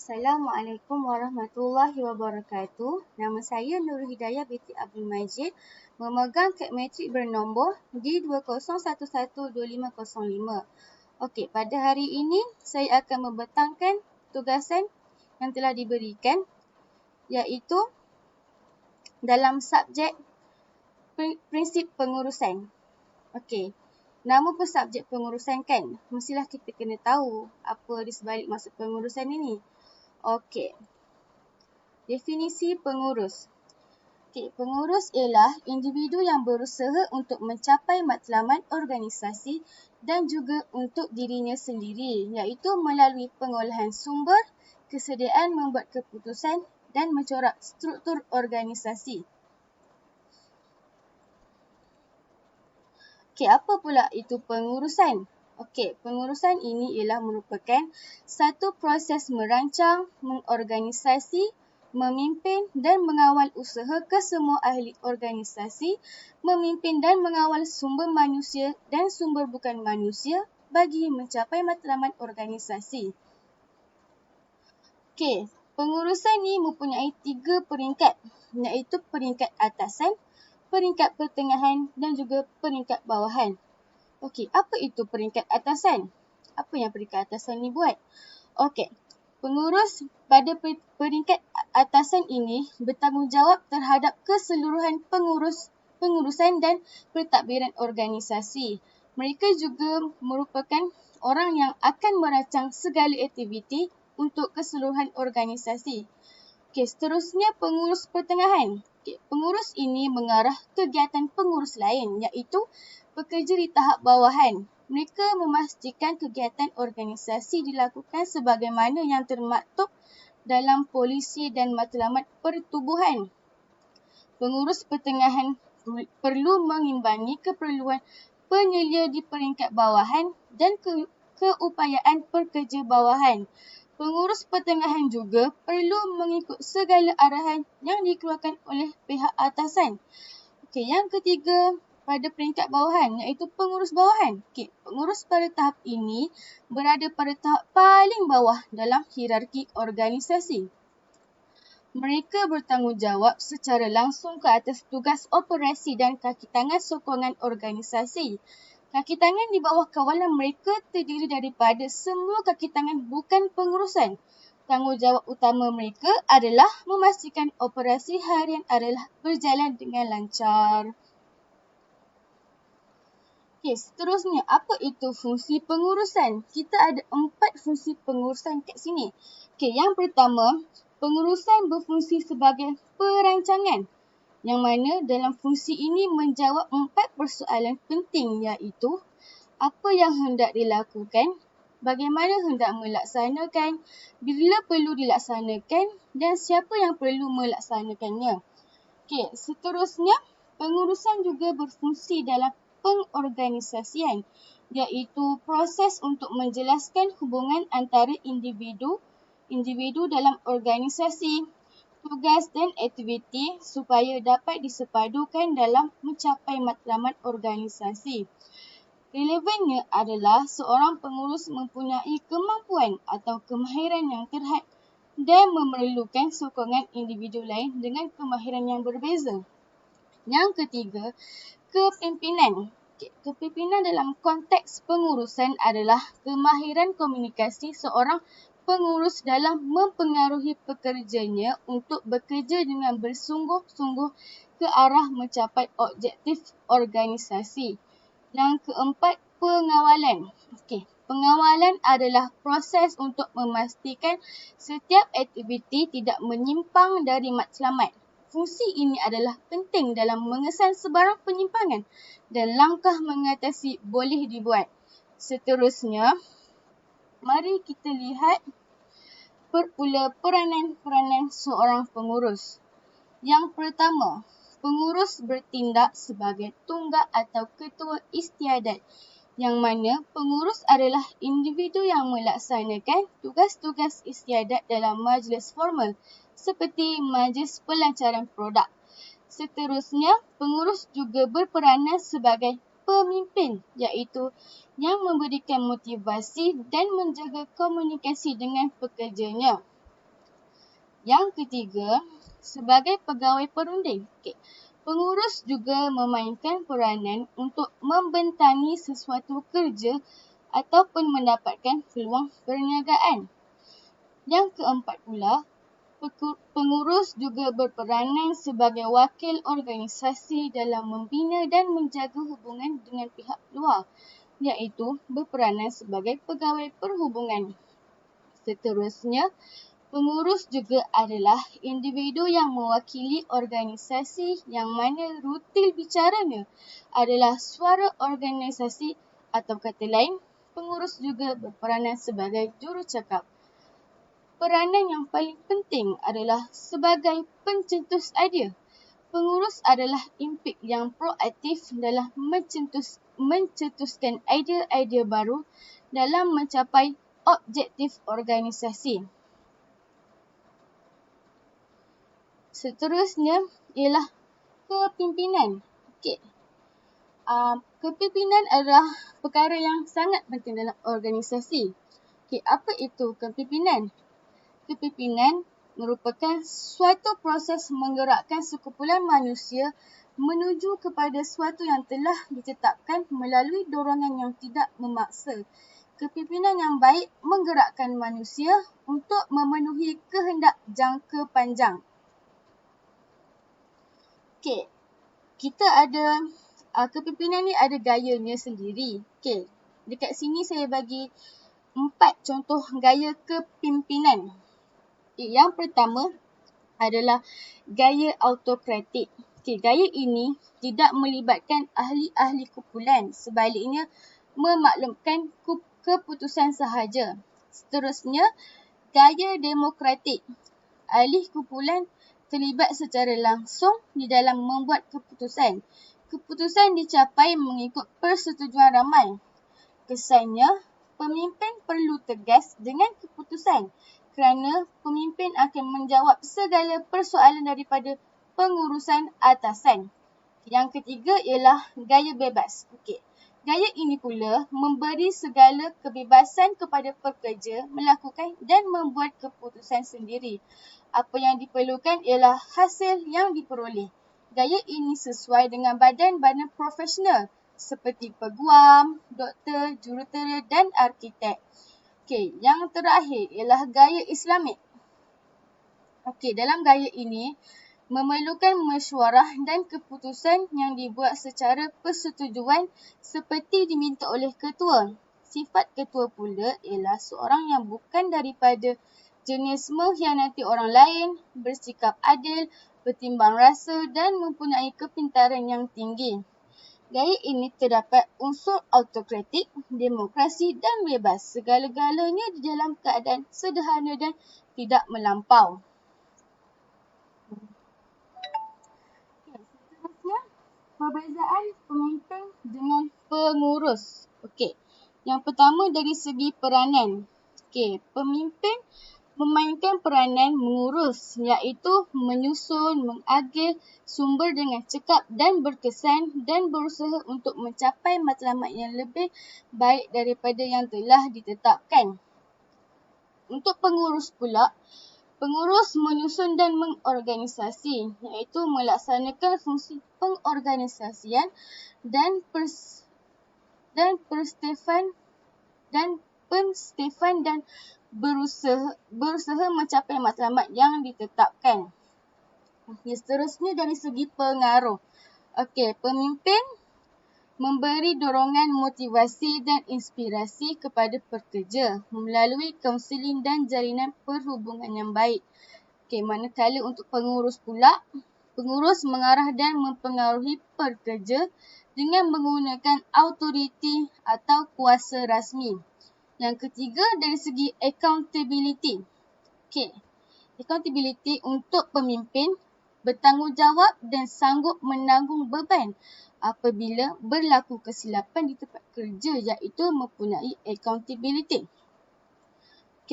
Assalamualaikum warahmatullahi wabarakatuh. Nama saya Nur Hidayah binti Abdul Majid, memegang kad matrik bernombor D20112505. Okey, pada hari ini saya akan membentangkan tugasan yang telah diberikan, iaitu dalam subjek prinsip pengurusan. Okey, nama pun subjek pengurusan kan? Mestilah kita kena tahu apa di sebalik maksud pengurusan ini. Okey, definisi pengurus. Okey, pengurus ialah individu yang berusaha untuk mencapai matlamat organisasi dan juga untuk dirinya sendiri, iaitu melalui pengolahan sumber, kesediaan membuat keputusan dan mencorak struktur organisasi. Okey, apa pula itu pengurusan? Okey, pengurusan ini ialah merupakan satu proses merancang, mengorganisasi, memimpin dan mengawal usaha kesemua ahli organisasi, memimpin dan mengawal sumber manusia dan sumber bukan manusia bagi mencapai matlamat organisasi. Okey, pengurusan ini mempunyai 3 peringkat, iaitu peringkat atasan, peringkat pertengahan dan juga peringkat bawahan. Okey, apa itu peringkat atasan? Apa yang peringkat atasan ni buat? Okey, pengurus pada peringkat atasan ini bertanggungjawab terhadap keseluruhan pengurusan dan pentadbiran organisasi. Mereka juga merupakan orang yang akan merancang segala aktiviti untuk keseluruhan organisasi. Okey, seterusnya pengurus pertengahan. Okey, pengurus ini mengarah kegiatan pengurus lain, iaitu pekerja di tahap bawahan. Mereka memastikan kegiatan organisasi dilakukan sebagaimana yang termaktub dalam polisi dan matlamat pertubuhan. Pengurus pertengahan perlu mengimbangi keperluan penyelia di peringkat bawahan dan keupayaan pekerja bawahan. Pengurus pertengahan juga perlu mengikut segala arahan yang dikeluarkan oleh pihak atasan. Okey, yang ketiga pada peringkat bawahan, iaitu pengurus bawahan. Okey, pengurus pada tahap ini berada pada tahap paling bawah dalam hierarki organisasi. Mereka bertanggungjawab secara langsung ke atas tugas operasi dan kaki tangan sokongan organisasi. Kaki tangan di bawah kawalan mereka terdiri daripada semua kaki tangan bukan pengurusan. Tanggungjawab utama mereka adalah memastikan operasi harian adalah berjalan dengan lancar. Okey, seterusnya, apa itu fungsi pengurusan? Kita ada 4 fungsi pengurusan kat sini. Okey, yang pertama, pengurusan berfungsi sebagai perancangan, yang mana dalam fungsi ini menjawab 4 persoalan penting, iaitu apa yang hendak dilakukan, bagaimana hendak melaksanakan, bila perlu dilaksanakan dan siapa yang perlu melaksanakannya. Okey, seterusnya pengurusan juga berfungsi dalam pengorganisasian, iaitu proses untuk menjelaskan hubungan antara individu dalam organisasi, tugas dan aktiviti supaya dapat disepadukan dalam mencapai matlamat organisasi. Relevannya adalah seorang pengurus mempunyai kemampuan atau kemahiran yang terhad dan memerlukan sokongan individu lain dengan kemahiran yang berbeza. Yang ketiga, kepimpinan. Kepimpinan dalam konteks pengurusan adalah kemahiran komunikasi seorang pengurus dalam mempengaruhi pekerjanya untuk bekerja dengan bersungguh-sungguh ke arah mencapai objektif organisasi. Yang keempat, pengawalan. Okey, pengawalan adalah proses untuk memastikan setiap aktiviti tidak menyimpang dari matlamat. Fungsi ini adalah penting dalam mengesan sebarang penyimpangan dan langkah mengatasi boleh dibuat. Seterusnya, mari kita lihat berpula peranan seorang pengurus. Yang pertama, pengurus bertindak sebagai tunggak atau ketua istiadat, yang mana pengurus adalah individu yang melaksanakan tugas-tugas istiadat dalam majlis formal seperti majlis pelancaran produk. Seterusnya, pengurus juga berperanan sebagai pemimpin, iaitu yang memberikan motivasi dan menjaga komunikasi dengan pekerjanya. Yang ketiga, sebagai pegawai perunding. Pengurus juga memainkan peranan untuk membentangi sesuatu kerja ataupun mendapatkan peluang perniagaan. Yang keempat pula, pengurus juga berperanan sebagai wakil organisasi dalam membina dan menjaga hubungan dengan pihak luar, iaitu berperanan sebagai pegawai perhubungan. Seterusnya, pengurus juga adalah individu yang mewakili organisasi yang mana rutil bicaranya adalah suara organisasi, atau kata lain, pengurus juga berperanan sebagai jurucakap. Peranan yang paling penting adalah sebagai pencetus idea. Pengurus adalah impik yang proaktif dalam mencetuskan idea-idea baru dalam mencapai objektif organisasi. Seterusnya ialah kepimpinan. Kepimpinan adalah perkara yang sangat penting dalam organisasi. Apa itu kepimpinan? Kepimpinan merupakan suatu proses menggerakkan sekumpulan manusia menuju kepada suatu yang telah ditetapkan melalui dorongan yang tidak memaksa. Kepimpinan yang baik menggerakkan manusia untuk memenuhi kehendak jangka panjang. Kita ada kepimpinan ni ada gayanya sendiri. Dekat sini saya bagi 4 contoh gaya kepimpinan. Yang pertama adalah gaya autokratik. Gaya ini tidak melibatkan ahli-ahli kumpulan, sebaliknya memaklumkan keputusan sahaja. Seterusnya, gaya demokratik. Ahli kumpulan terlibat secara langsung di dalam membuat keputusan. Keputusan dicapai mengikut persetujuan ramai. Kesannya, pemimpin perlu tegas dengan keputusan kerana pemimpin akan menjawab segala persoalan daripada pengurusan atasan. Yang ketiga ialah gaya bebas. Gaya ini pula memberi segala kebebasan kepada pekerja melakukan dan membuat keputusan sendiri. Apa yang diperlukan ialah hasil yang diperoleh. Gaya ini sesuai dengan badan-badan profesional seperti peguam, doktor, jurutera dan arkitek. Yang terakhir ialah gaya Islamik. Dalam gaya ini, memerlukan mesyuarah dan keputusan yang dibuat secara persetujuan seperti diminta oleh ketua. Sifat ketua pula ialah seorang yang bukan daripada jenis mengkhianati orang lain, bersikap adil, bertimbang rasa dan mempunyai kepintaran yang tinggi. Gaya ini terdapat unsur autokratik, demokrasi dan bebas. Segala-galanya di dalam keadaan sederhana dan tidak melampau. Seterusnya, perbezaan pemimpin dengan pengurus. Yang pertama dari segi peranan. Pemimpin memainkan peranan mengurus, iaitu menyusun, mengagih sumber dengan cekap dan berkesan dan berusaha untuk mencapai matlamat yang lebih baik daripada yang telah ditetapkan. Untuk pengurus pula, pengurus menyusun dan mengorganisasi, iaitu melaksanakan fungsi pengorganisasian dan penstefan dan berusaha mencapai matlamat yang ditetapkan. Seterusnya dari segi pengaruh. Pemimpin memberi dorongan motivasi dan inspirasi kepada pekerja melalui kaunseling dan jalinan perhubungan yang baik. Manakala untuk pengurus pula, pengurus mengarah dan mempengaruhi pekerja dengan menggunakan autoriti atau kuasa rasmi. Yang ketiga dari segi accountability. Accountability untuk pemimpin bertanggungjawab dan sanggup menanggung beban apabila berlaku kesilapan di tempat kerja, iaitu mempunyai accountability.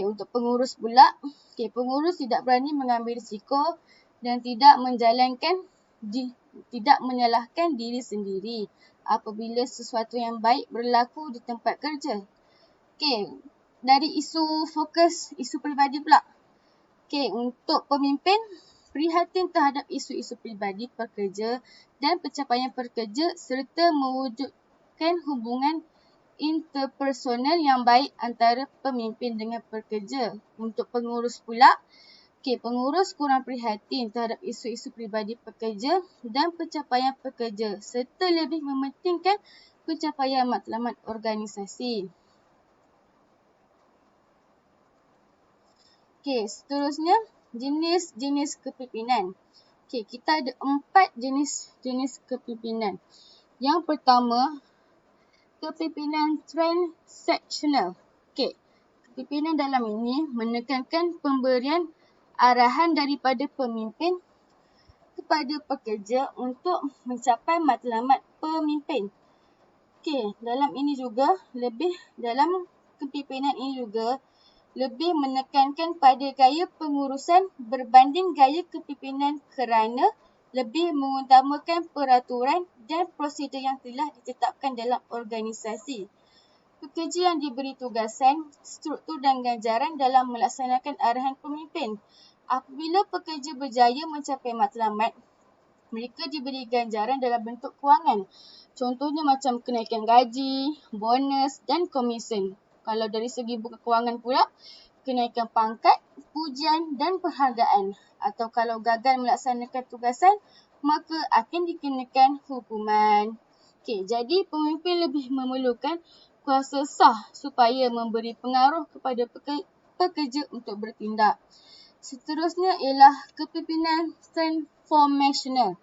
Untuk pengurus pula, pengurus tidak berani mengambil risiko dan tidak menyalahkan diri sendiri apabila sesuatu yang baik berlaku di tempat kerja. Dari isu peribadi pula. Untuk pemimpin, prihatin terhadap isu-isu peribadi pekerja dan pencapaian pekerja serta mewujudkan hubungan interpersonal yang baik antara pemimpin dengan pekerja. Untuk pengurus pula, pengurus kurang prihatin terhadap isu-isu peribadi pekerja dan pencapaian pekerja serta lebih mementingkan pencapaian matlamat organisasi. Seterusnya, jenis-jenis kepimpinan. Kita ada 4 jenis kepimpinan. Yang pertama, kepimpinan transaksional. Kepimpinan dalam ini menekankan pemberian arahan daripada pemimpin kepada pekerja untuk mencapai matlamat pemimpin. Dalam kepimpinan ini juga lebih menekankan pada gaya pengurusan berbanding gaya kepimpinan kerana lebih mengutamakan peraturan dan prosedur yang telah ditetapkan dalam organisasi. Pekerja yang diberi tugasan, struktur dan ganjaran dalam melaksanakan arahan pemimpin. Apabila pekerja berjaya mencapai matlamat, mereka diberi ganjaran dalam bentuk kewangan. Contohnya macam kenaikan gaji, bonus dan komisen. Kalau dari segi buku kewangan pula, kenaikan pangkat, pujian dan penghargaan. Atau kalau gagal melaksanakan tugasan, maka akan dikenakan hukuman. Jadi pemimpin lebih memerlukan kuasa sah supaya memberi pengaruh kepada pekerja untuk bertindak. Seterusnya ialah kepimpinan transformational.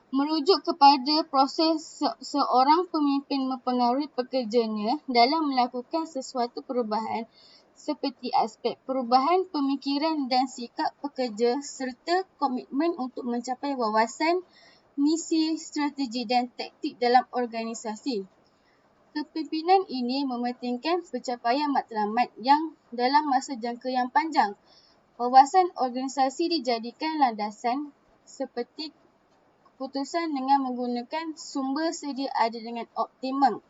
Merujuk kepada proses seorang pemimpin mempengaruhi pekerjanya dalam melakukan sesuatu perubahan seperti aspek perubahan pemikiran dan sikap pekerja serta komitmen untuk mencapai wawasan, misi, strategi dan taktik dalam organisasi. Kepimpinan ini mementingkan pencapaian matlamat yang dalam masa jangka yang panjang. Wawasan organisasi dijadikan landasan seperti keputusan dengan menggunakan sumber sedia ada dengan optimum.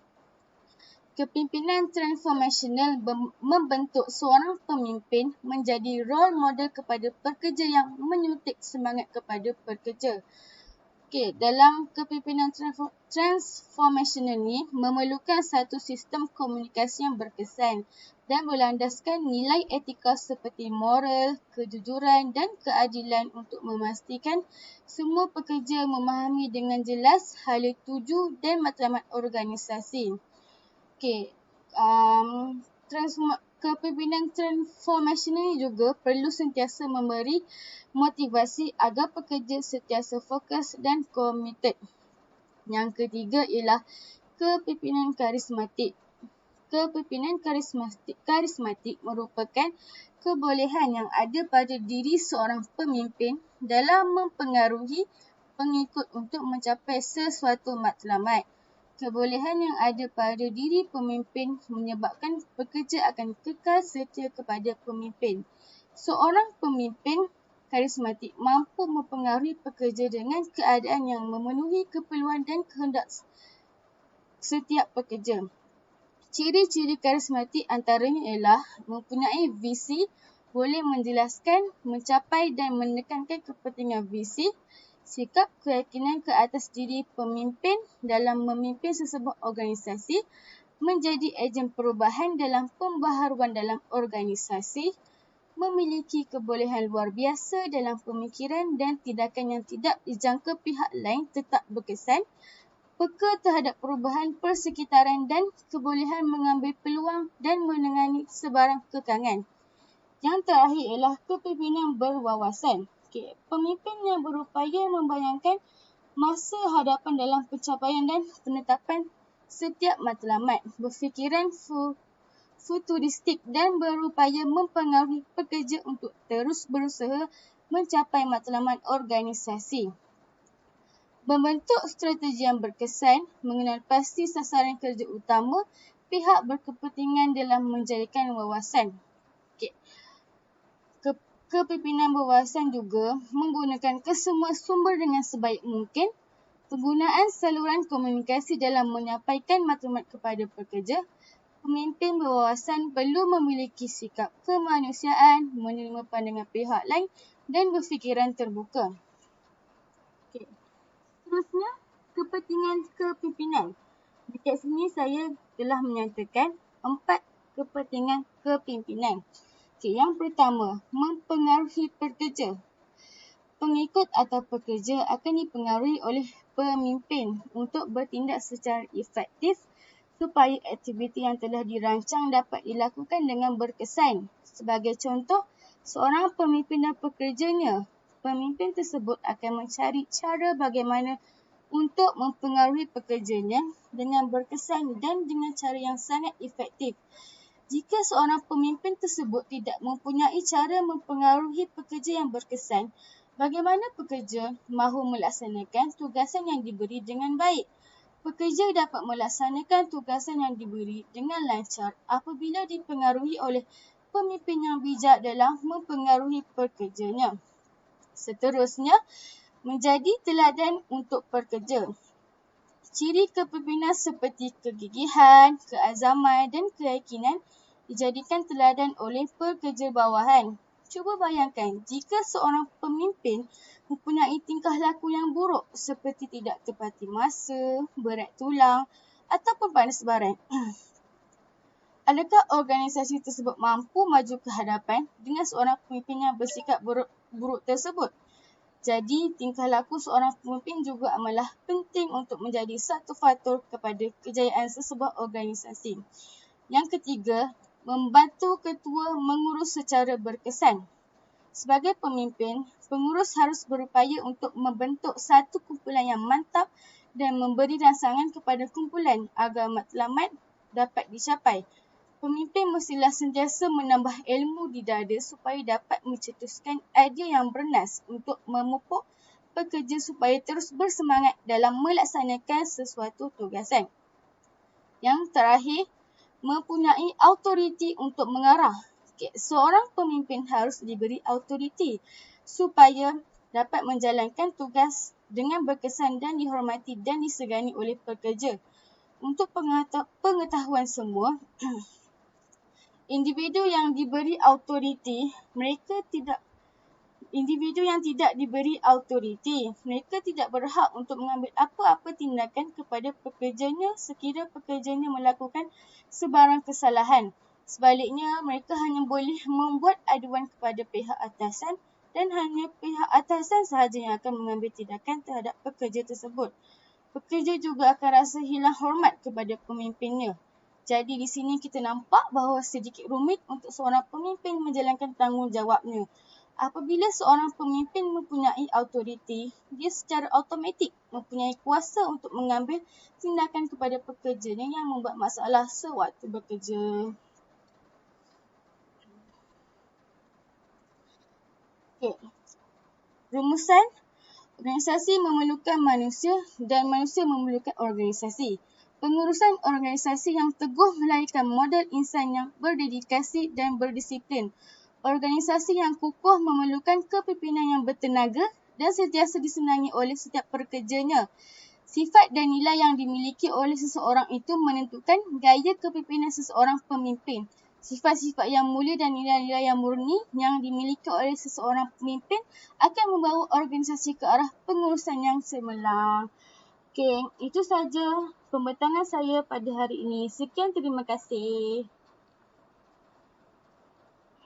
Kepimpinan transformational membentuk seorang pemimpin menjadi role model kepada pekerja yang menyuntik semangat kepada pekerja. Dalam kepimpinan transformational ini memerlukan satu sistem komunikasi yang berkesan dan berlandaskan nilai etika seperti moral, kejujuran dan keadilan untuk memastikan semua pekerja memahami dengan jelas hala tuju dan matlamat organisasi. Kepimpinan transformational ini juga perlu sentiasa memberi motivasi agar pekerja sentiasa fokus dan komited. Yang ketiga ialah kepimpinan karismatik. Kepimpinan karismatik merupakan kebolehan yang ada pada diri seorang pemimpin dalam mempengaruhi pengikut untuk mencapai sesuatu matlamat. Kebolehan yang ada pada diri pemimpin menyebabkan pekerja akan kekal setia kepada pemimpin. Seorang pemimpin karismatik mampu mempengaruhi pekerja dengan keadaan yang memenuhi keperluan dan kehendak setiap pekerja. Ciri-ciri karismatik antaranya ialah mempunyai visi, boleh menjelaskan, mencapai dan menekankan kepentingan visi, sikap keyakinan ke atas diri pemimpin dalam memimpin sesebuah organisasi, menjadi ejen perubahan dalam pembaharuan dalam organisasi, memiliki kebolehan luar biasa dalam pemikiran dan tindakan yang tidak dijangka pihak lain tetap berkesan, peka terhadap perubahan persekitaran dan kebolehan mengambil peluang dan menangani sebarang kekangan. Yang terakhir ialah kepimpinan berwawasan. Pemimpin yang berupaya membayangkan masa hadapan dalam pencapaian dan penetapan setiap matlamat, berfikiran futuristik dan berupaya mempengaruhi pekerja untuk terus berusaha mencapai matlamat organisasi. Membentuk strategi yang berkesan, mengenal pasti sasaran kerja utama, pihak berkepentingan dalam menjadikan wawasan. Kepimpinan berwawasan juga menggunakan kesemua sumber dengan sebaik mungkin, penggunaan saluran komunikasi dalam menyampaikan maklumat kepada pekerja, Pemimpin berwawasan perlu memiliki sikap kemanusiaan, menerima pandangan pihak lain dan berfikiran terbuka. Okay. Seterusnya, kepentingan kepimpinan. Dekat sini saya telah menyatakan 4 kepentingan kepimpinan. Okay, yang pertama, mempengaruhi pekerja. Pengikut atau pekerja akan dipengaruhi oleh pemimpin untuk bertindak secara efektif supaya aktiviti yang telah dirancang dapat dilakukan dengan berkesan. Sebagai contoh, seorang pemimpin dan pekerjanya, pemimpin tersebut akan mencari cara bagaimana untuk mempengaruhi pekerjanya dengan berkesan dan dengan cara yang sangat efektif. Jika seorang pemimpin tersebut tidak mempunyai cara mempengaruhi pekerja yang berkesan, bagaimana pekerja mahu melaksanakan tugasan yang diberi dengan baik? Pekerja dapat melaksanakan tugasan yang diberi dengan lancar apabila dipengaruhi oleh pemimpin yang bijak dalam mempengaruhi pekerjanya. Seterusnya, menjadi teladan untuk pekerja. Ciri kepimpinan seperti kegigihan, keazaman dan keyakinan dijadikan teladan oleh pekerja bawahan. Cuba bayangkan jika seorang pemimpin mempunyai tingkah laku yang buruk seperti tidak tepati masa, berat tulang ataupun panas baran. Adakah organisasi tersebut mampu maju ke hadapan dengan seorang pemimpin yang bersikap buruk tersebut? Jadi, tingkah laku seorang pemimpin juga amatlah penting untuk menjadi satu faktor kepada kejayaan sesebuah organisasi. Yang ketiga, membantu ketua mengurus secara berkesan. Sebagai pemimpin, pengurus harus berupaya untuk membentuk satu kumpulan yang mantap dan memberi rangsangan kepada kumpulan agar matlamat dapat dicapai. Pemimpin mestilah sentiasa menambah ilmu di dada supaya dapat mencetuskan idea yang bernas untuk memupuk pekerja supaya terus bersemangat dalam melaksanakan sesuatu tugasan. Yang terakhir, mempunyai autoriti untuk mengarah. Seorang pemimpin harus diberi autoriti supaya dapat menjalankan tugas dengan berkesan dan dihormati dan disegani oleh pekerja. Untuk pengetahuan semua, individu yang tidak diberi autoriti, mereka tidak berhak untuk mengambil apa-apa tindakan kepada pekerjanya sekiranya pekerjanya melakukan sebarang kesalahan. Sebaliknya, mereka hanya boleh membuat aduan kepada pihak atasan dan hanya pihak atasan sahaja yang akan mengambil tindakan terhadap pekerja tersebut. Pekerja juga akan rasa hilang hormat kepada pemimpinnya. Jadi di sini kita nampak bahawa sedikit rumit untuk seorang pemimpin menjalankan tanggungjawabnya. Apabila seorang pemimpin mempunyai autoriti, dia secara automatik mempunyai kuasa untuk mengambil tindakan kepada pekerjanya yang membuat masalah sewaktu bekerja. Okay. Rumusan, organisasi memerlukan manusia dan manusia memerlukan organisasi. Pengurusan organisasi yang teguh melahirkan model insan yang berdedikasi dan berdisiplin. Organisasi yang kukuh memerlukan kepimpinan yang bertenaga dan sentiasa disenangi oleh setiap pekerjanya. Sifat dan nilai yang dimiliki oleh seseorang itu menentukan gaya kepimpinan seseorang pemimpin. Sifat-sifat yang mulia dan nilai-nilai yang murni yang dimiliki oleh seseorang pemimpin akan membawa organisasi ke arah pengurusan yang cemerlang. Okey, itu saja pembentangan saya pada hari ini. Sekian, terima kasih.